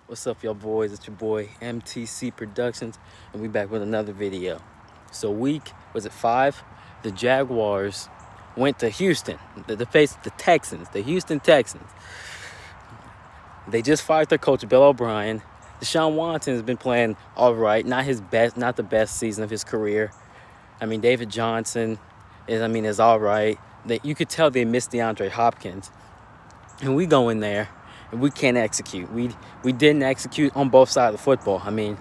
What's up, y'all boys? It's your boy MTC Productions, and we back with another video. So week, was it 5? The Jaguars went to Houston, to face the Texans, the Houston Texans. They just fired their coach, Bill O'Brien. Deshaun Watson has been playing all right, not his best, not the best season of his career. I mean, David Johnson is all right. You could tell they missed DeAndre Hopkins. And we go in there and we can't execute. We didn't execute on both sides of the football. I mean,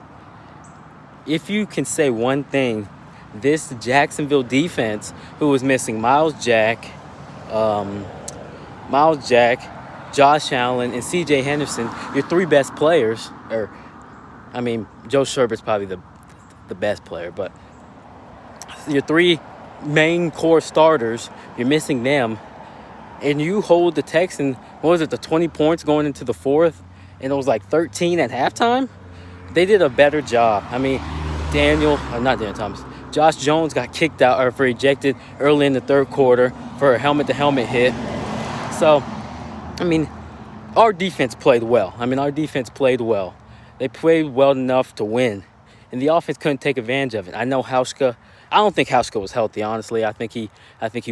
if you can say one thing, this Jacksonville defense, who was missing Miles Jack, Josh Allen, and C.J. Henderson, your three best players, Joe Sherbert's probably the best player, but your three main core starters, you're missing them. And you hold the Texans, the 20 points going into the fourth, and it was like 13 at halftime? They did a better job. I mean, Josh Jones got kicked out or ejected early in the third quarter for a helmet-to-helmet hit. So, I mean, our defense played well. They played well enough to win. And the offense couldn't take advantage of it. I don't think Hauschka was healthy, honestly. I think he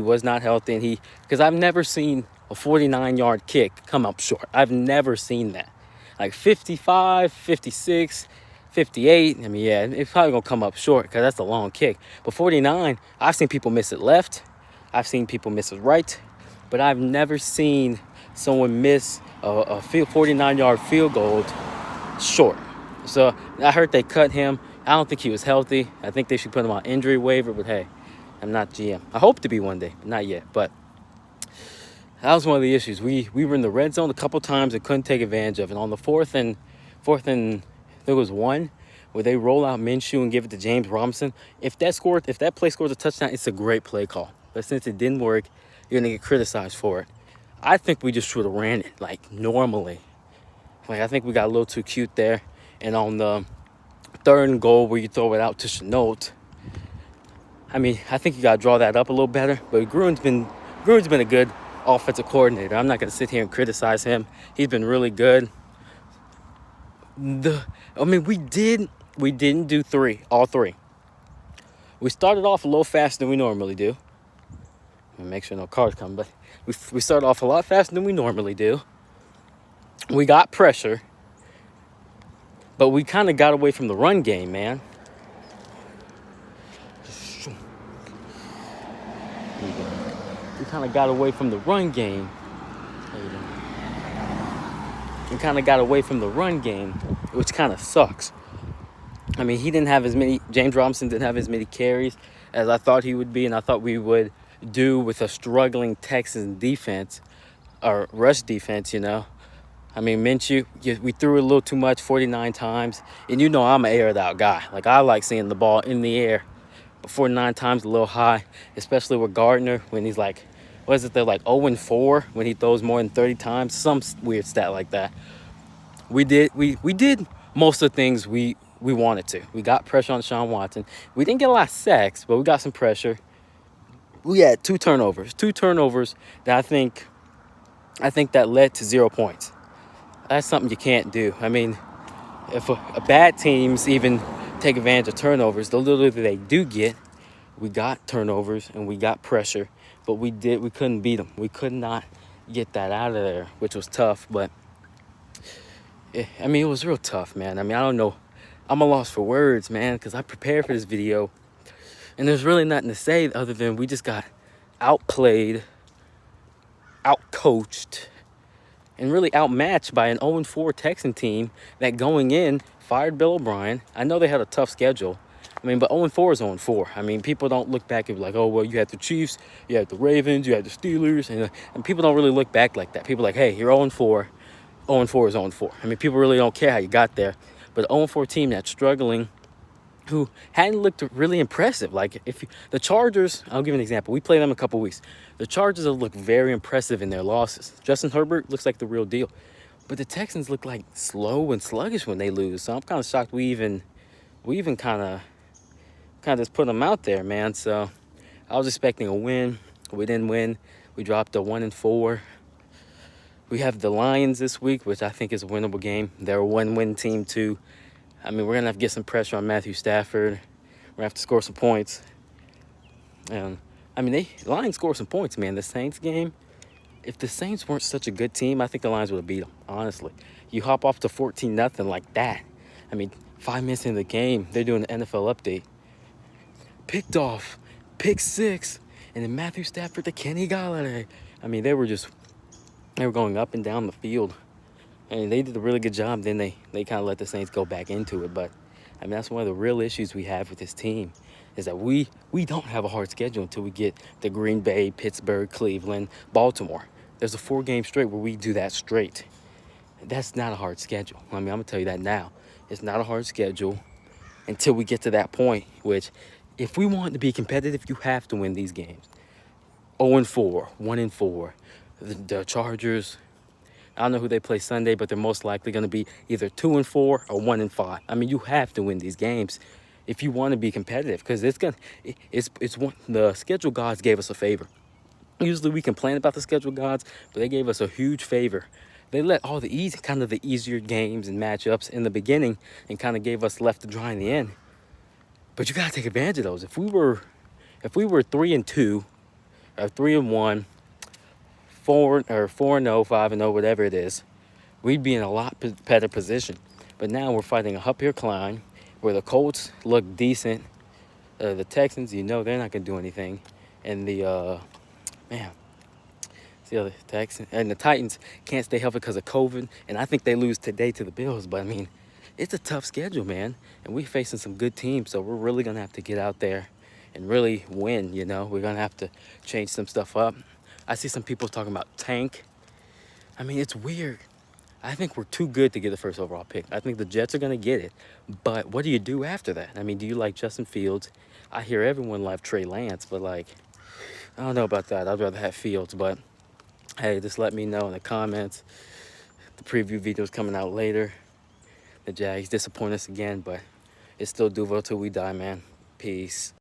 was not healthy, because I've never seen a 49-yard kick come up short. I've never seen that. Like 55, 56, 58. I mean, yeah, it's probably going to come up short because that's a long kick. But 49, I've seen people miss it left. I've seen people miss it right. But I've never seen someone miss a 49-yard field goal short. So I heard they cut him. I don't think he was healthy. I think they should put him on injury waiver, but hey, I'm not GM. I hope to be one day, but not yet. But that was one of the issues. We were in the red zone a couple times and couldn't take advantage of it. On the fourth and there was one where they roll out Minshew and give it to James Robinson. If that play scores a touchdown, it's a great play call. But since it didn't work, you're gonna get criticized for it. I think we just should have ran it like normally. I think we got a little too cute there. And on the third and goal where you throw it out to Chenault, I think you got to draw that up a little better. But Gruden's been a good offensive coordinator. I'm not going to sit here and criticize him. He's been really good. We didn't do all three. We started off a little faster than we normally do. Make sure no cars come, but we started off a lot faster than we normally do. We got pressure. But we kind of got away from the run game, man. We kind of got away from the run game. Which kind of sucks. James Robinson didn't have as many carries as I thought he would be, and I thought we would do with a struggling Texans defense, or rush defense, Minshew, we threw it a little too much, 49 times. And I'm an aired out guy. I like seeing the ball in the air. But 49 times a little high, especially with Gardner when he's they're 0-4 when he throws more than 30 times. Some weird stat like that. We did most of the things we wanted to. We got pressure on Deshaun Watson. We didn't get a lot of sacks, but we got some pressure. We had two turnovers that I think that led to 0 points. That's something you can't do. If a bad teams even take advantage of turnovers, the little they do get, we got turnovers and we got pressure, but we couldn't beat them. We could not get that out of there, which was tough. But it was real tough, man. I don't know. I'm a loss for words, man, because I prepared for this video, and there's really nothing to say other than we just got outplayed, outcoached, and really outmatched by an 0-4 Texan team that going in fired Bill O'Brien. I know they had a tough schedule. But 0-4 is 0-4. People don't look back and be like, oh, well, you had the Chiefs, you had the Ravens, you had the Steelers. And people don't really look back like that. People are like, hey, you're 0-4. 0-4 is 0-4. People really don't care how you got there. But an 0-4 team that's struggling, who hadn't looked really impressive. The Chargers, I'll give an example. We played them a couple weeks. The Chargers have looked very impressive in their losses. Justin Herbert looks like the real deal. But the Texans look like slow and sluggish when they lose. So I'm kind of shocked we even kind of just put them out there, man. So I was expecting a win. We didn't win. We dropped to 1-4. We have the Lions this week, which I think is a winnable game. They're a one-win team too. I mean, we're gonna have to get some pressure on Matthew Stafford. We're gonna have to score some points. And I mean, the Lions score some points, man. The Saints game, if the Saints weren't such a good team, I think the Lions would have beat them, honestly. You hop off to 14-0 like that. I mean, 5 minutes into the game, they're doing an NFL update. Picked off, pick six, and then Matthew Stafford to Kenny Galladay. I mean, they were going up and down the field. And they did a really good job. Then they kind of let the Saints go back into it. But, I mean, that's one of the real issues we have with this team is that we don't have a hard schedule until we get to Green Bay, Pittsburgh, Cleveland, Baltimore. There's a 4-game straight where we do that straight. That's not a hard schedule. I mean, I'm going to tell you that now. It's not a hard schedule until we get to that point, which if we want to be competitive, you have to win these games. 0-4, 1-4. The Chargers, I don't know who they play Sunday, but they're most likely going to be either 2-4 or 1-5. I mean, you have to win these games if you want to be competitive, because it's one, the schedule gods gave us a favor. Usually we complain about the schedule gods, but they gave us a huge favor. They let all the easier games and matchups in the beginning and kind of gave us left to dry in the end. But you got to take advantage of those. If we were 3-2 or 3-1, 4-0, 5-0, whatever it is, we'd be in a lot better position. But now we're fighting a uphill climb where the Colts look decent. The Texans, they're not going to do anything. And the other Texans and the Titans can't stay healthy because of COVID. And I think they lose today to the Bills. But I mean, it's a tough schedule, man. And we're facing some good teams. So we're really going to have to get out there and really win, We're going to have to change some stuff up. I see some people talking about tank. I mean, it's weird. I think we're too good to get the first overall pick. I think the Jets are going to get it. But what do you do after that? I mean, do you like Justin Fields? I hear everyone love Trey Lance, but, I don't know about that. I'd rather have Fields. But, hey, just let me know in the comments. The preview video's coming out later. The Jags disappoint us again, but it's still Duval till we die, man. Peace.